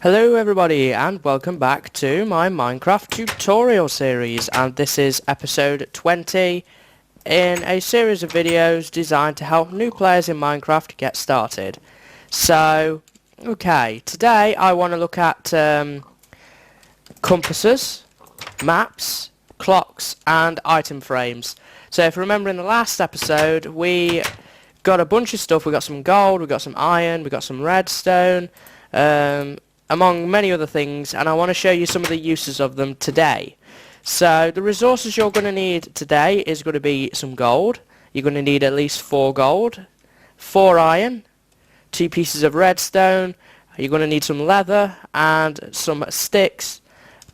Hello everybody and welcome back to my Minecraft tutorial series, and this is episode 20 in a series of videos designed to help new players in Minecraft get started. So, okay, today I want to look at compasses, maps, clocks and item frames. So if you remember in the last episode we got a bunch of stuff. We got some gold, we got some iron, we got some redstone, among many other things, and I want to show you some of the uses of them today. So the resources you're going to need today is going to be some gold. You're going to need at least 4 gold, 4 iron, 2 pieces of redstone. You're going to need some leather and some sticks,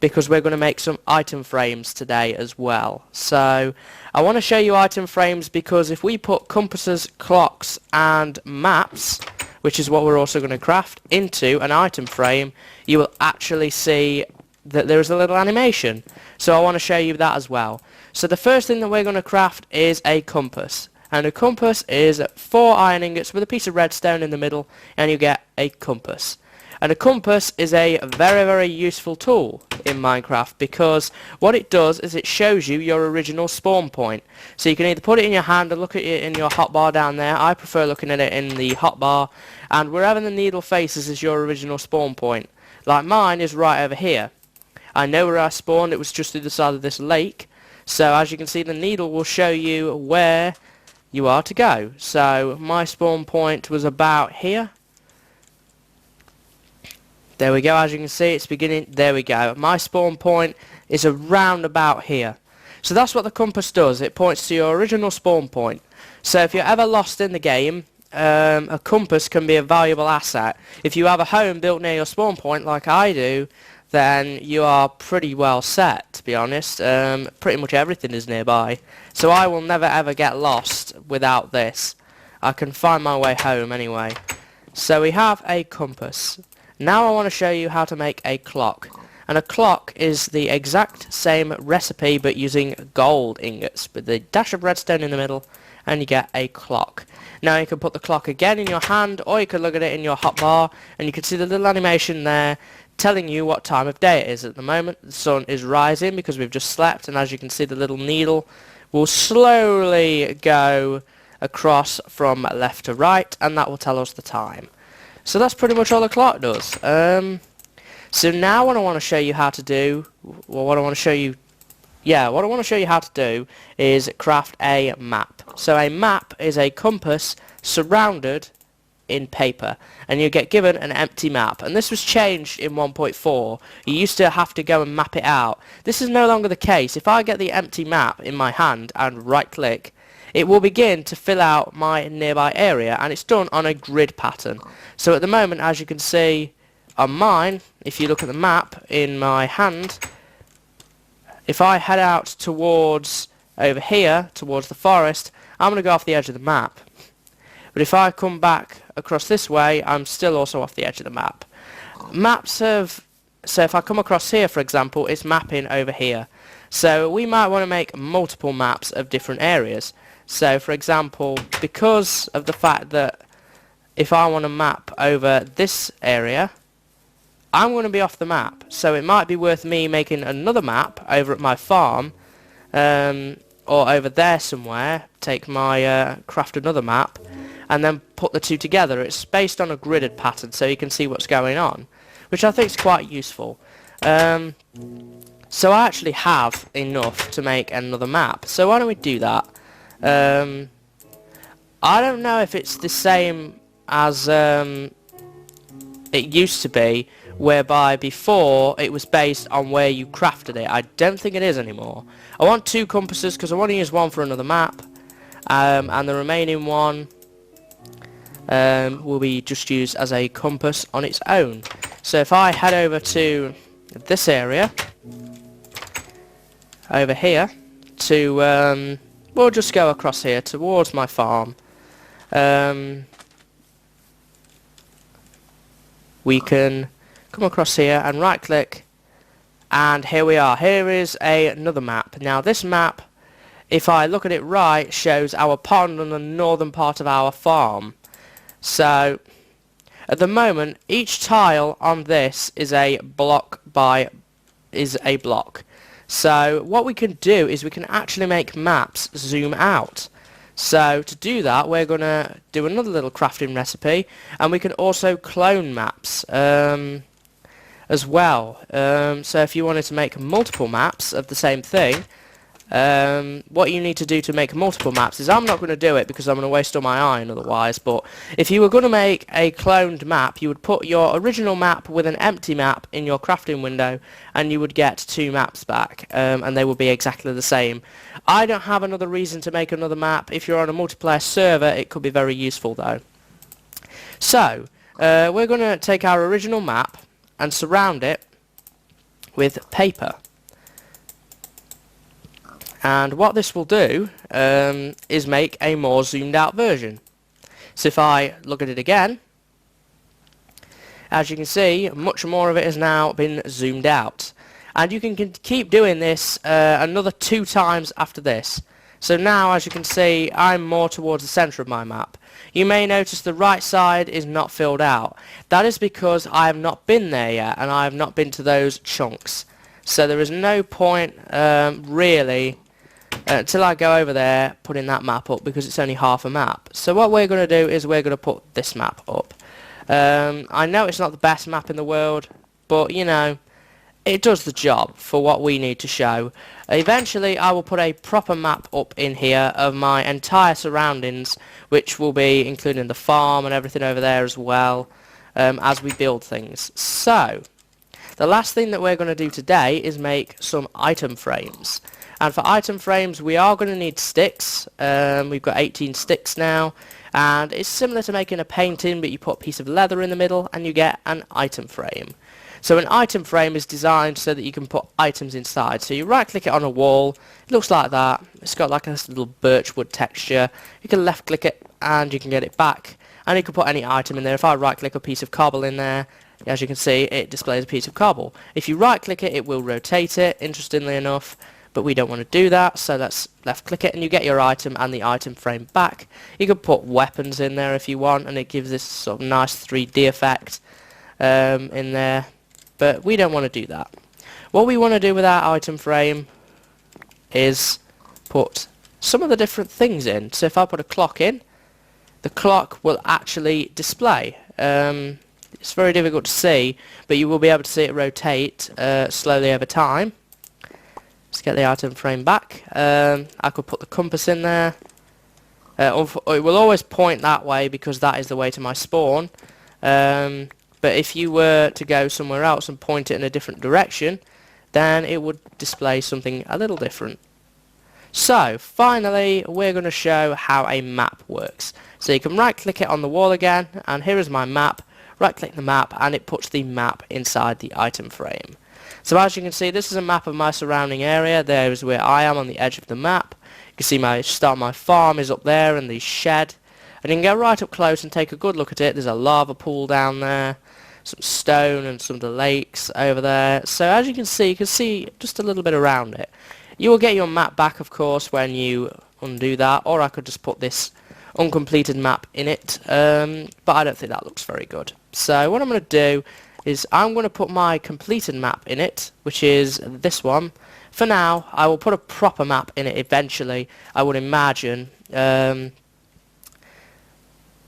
because we're going to make some item frames today as well. So I want to show you item frames because if we put compasses, clocks and maps, which is what we're also going to craft, into an item frame, you will actually see that there is a little animation. So I want to show you that as well. So the first thing that we're going to craft is a compass. And a compass is 4 iron ingots with a piece of redstone in the middle, and you get a compass. And a compass is a very, very useful tool in Minecraft because what it does is it shows you your original spawn point. So you can either put it in your hand and look at it in your hotbar down there. I prefer looking at it in the hotbar, and wherever the needle faces is your original spawn point. Like mine is right over here. I know where I spawned. It was just through the side of this lake. So as you can see, the needle will show you where you are to go. So my spawn point was about here. There we go, as you can see it's beginning, there we go. My spawn point is around about here. So that's what the compass does, it points to your original spawn point. So if you're ever lost in the game, a compass can be a valuable asset. If you have a home built near your spawn point like I do, then you are pretty well set, to be honest. Pretty much everything is nearby. So I will never ever get lost without this. I can find my way home anyway. So we have a compass. Now I want to show you how to make a clock. And a clock is the exact same recipe but using gold ingots with a dash of redstone in the middle, and you get a clock. Now you can put the clock again in your hand, or you can look at it in your hotbar, and you can see the little animation there telling you what time of day it is. At the moment the sun is rising because we've just slept, and as you can see the little needle will slowly go across from left to right, and that will tell us the time. So that's pretty much all the clock does. So now what I want to show you how to do, well, what I want to show you how to do is craft a map. So a map is a compass surrounded in paper, and you get given an empty map. And this was changed in 1.4. You used to have to go and map it out. This is no longer the case. If I get the empty map in my hand and right click, it will begin to fill out my nearby area, and it's done on a grid pattern. So at the moment, as you can see on mine, if you look at the map in my hand, if I head out towards over here, towards the forest, I'm going to go off the edge of the map. But if I come back across this way, I'm still also off the edge of the map. Maps have, so if I come across here, for example, it's mapping over here. So we might want to make multiple maps of different areas. So for example, because of the fact that if I want to map over this area, I'm going to be off the map. So it might be worth me making another map over at my farm, or over there somewhere, take my craft another map, and then put the two together. It's based on a gridded pattern so you can see what's going on, which I think is quite useful. So I actually have enough to make another map. So why don't we do that? I don't know if it's the same as it used to be, whereby before it was based on where you crafted it. I don't think it is anymore. I want 2 compasses because I want to use one for another map, and the remaining one will be just used as a compass on its own. So if I head over to this area over here to we'll just go across here towards my farm. We can come across here and right click, and here we are. Here is another map. Now this map, if I look at it right, shows our pond on the northern part of our farm. So At the moment, each tile on this is a block. So what we can do is we can actually make maps zoom out. So to do that, we're going to do another little crafting recipe, and we can also clone maps as well. So if you wanted to make multiple maps of the same thing, what you need to do to make multiple maps is, I'm not going to do it because I'm going to waste all my iron otherwise, but if you were going to make a cloned map, you would put your original map with an empty map in your crafting window, and you would get 2 maps back, and they would be exactly the same. I don't have another reason to make another map. If you're on a multiplayer server, it could be very useful though. So we're going to take our original map and surround it with paper. And what this will do is make a more zoomed out version. So if I look at it again, as you can see, much more of it has now been zoomed out. And you can keep doing this another 2 times after this. So now, as you can see, I'm more towards the centre of my map. You may notice the right side is not filled out. That is because I have not been there yet, and I have not been to those chunks. So there is no point really until I go over there putting that map up, because it's only half a map. So what we're going to do is we're going to put this map up. I know it's not the best map in the world, but you know, it does the job for what we need to show. Eventually I will put a proper map up in here of my entire surroundings, which will be including the farm and everything over there as well, as we build things. So the last thing that we're going to do today is make some item frames. And for item frames, we are going to need sticks. We've got 18 sticks now, and it's similar to making a painting, but you put a piece of leather in the middle and you get an item frame. So an item frame is designed so that you can put items inside. So you right click it on a wall, it looks like that. It's got like a little birchwood texture. You can left click it and you can get it back, and you can put any item in there. If I right click a piece of cobble in there, as you can see, it displays a piece of cobble. If you right click it, it will rotate it, interestingly enough. But we don't want to do that, so let's left click it and you get your item and the item frame back. You can put weapons in there if you want, and it gives this sort of nice 3D effect in there, but we don't want to do that. What we want to do with our item frame is put some of the different things in. So if I put a clock in, the clock will actually display. It's very difficult to see, but you will be able to see it rotate slowly over time. Let's get the item frame back. I could put the compass in there. It will always point that way because that is the way to my spawn. But if you were to go somewhere else and point it in a different direction, then it would display something a little different. So finally, we're going to show how a map works. So you can right click it on the wall again, and here is my map. Right click the map and it puts the map inside the item frame. So as you can see, this is a map of my surrounding area. There is where I am on the edge of the map. You can see my start of my farm is up there and the shed. And you can go right up close and take a good look at it. There's a lava pool down there, some stone and some of the lakes over there. So as you can see just a little bit around it. You will get your map back, of course, when you undo that, or I could just put this uncompleted map in it, but I don't think that looks very good. So what I'm going to do is I'm going to put my completed map in it, which is this one. For now, I will put a proper map in it eventually, I would imagine. Though,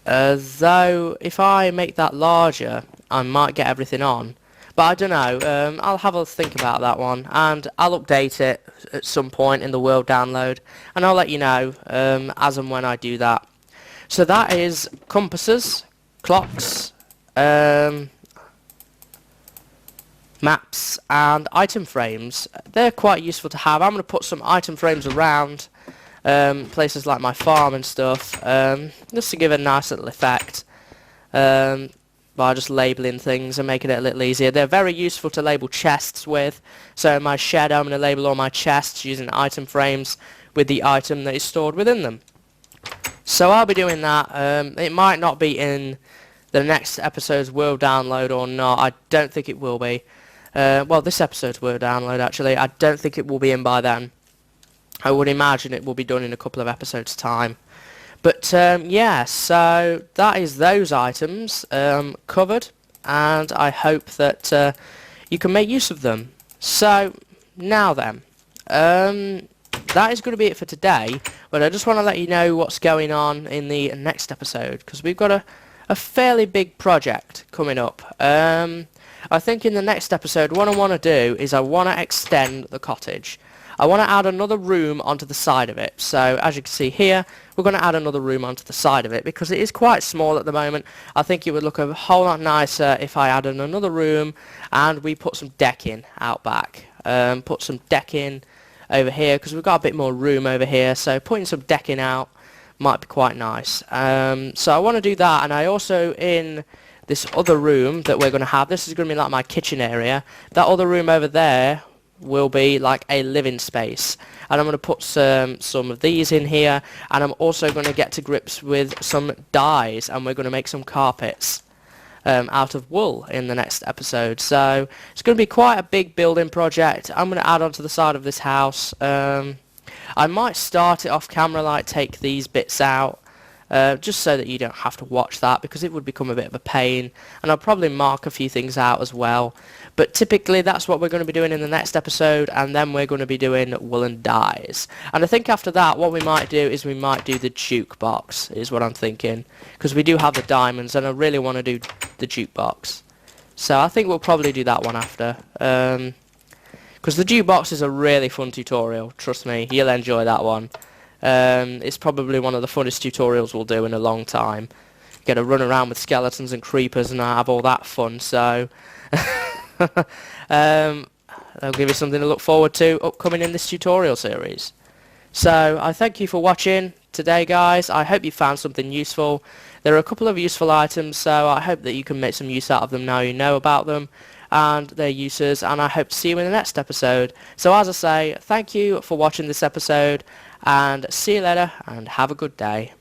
if I make that larger, I might get everything on. But I don't know, I'll have a think about that one, and I'll update it at some point in the world download, and I'll let you know as and when I do that. So that is compasses, clocks, maps and item frames. They're quite useful to have. I'm going to put some item frames around places like my farm and stuff, just to give a nice little effect, by just labelling things and making it a little easier. They're very useful to label chests with. So in my shed, I'm going to label all my chests using item frames with the item that is stored within them. So I'll be doing that. It might not be in the next episode's world download or not. I don't think it will be. Well, this episode's world download, actually. I don't think it will be in by then. I would imagine it will be done in a couple of episodes' time. But yeah, so that is those items covered, and I hope that you can make use of them. So now then, that is going to be it for today, but I just want to let you know what's going on in the next episode, because we've got a fairly big project coming up. I think in the next episode what I want to do is I want to extend the cottage. I want to add another room onto the side of it. So as you can see here, we're going to add another room onto the side of it because it is quite small at the moment. I think it would look a whole lot nicer if I added another room and we put some decking out back. Put some decking over here because we've got a bit more room over here, so putting some decking out might be quite nice. So I want to do that, and I also, in this other room that we're going to have, this is going to be like my kitchen area, that other room over there will be like a living space, and I'm going to put some of these in here, and I'm also going to get to grips with some dyes, and we're going to make some carpets out of wool in the next episode. So it's going to be quite a big building project. I'm going to add onto the side of this house. I might start it off camera, like take these bits out, just so that you don't have to watch that, because it would become a bit of a pain, and I'll probably mark a few things out as well. But typically that's what we're going to be doing in the next episode, and then we're going to be doing woolen dyes. And I think after that what we might do is we might do the jukebox, is what I'm thinking, because we do have the diamonds and I really want to do the jukebox. So I think we'll probably do that one after, because the jukebox is a really fun tutorial, trust me, you'll enjoy that one. It's probably one of the funnest tutorials we'll do in a long time. Get to run around with skeletons and creepers and have all that fun, so I'll give you something to look forward to upcoming in this tutorial series. So I thank you for watching today, guys. I hope you found something useful. There are a couple of useful items, so I hope that you can make some use out of them now you know about them and their uses, and I hope to see you in the next episode. So as I say, thank you for watching this episode, and see you later, and have a good day.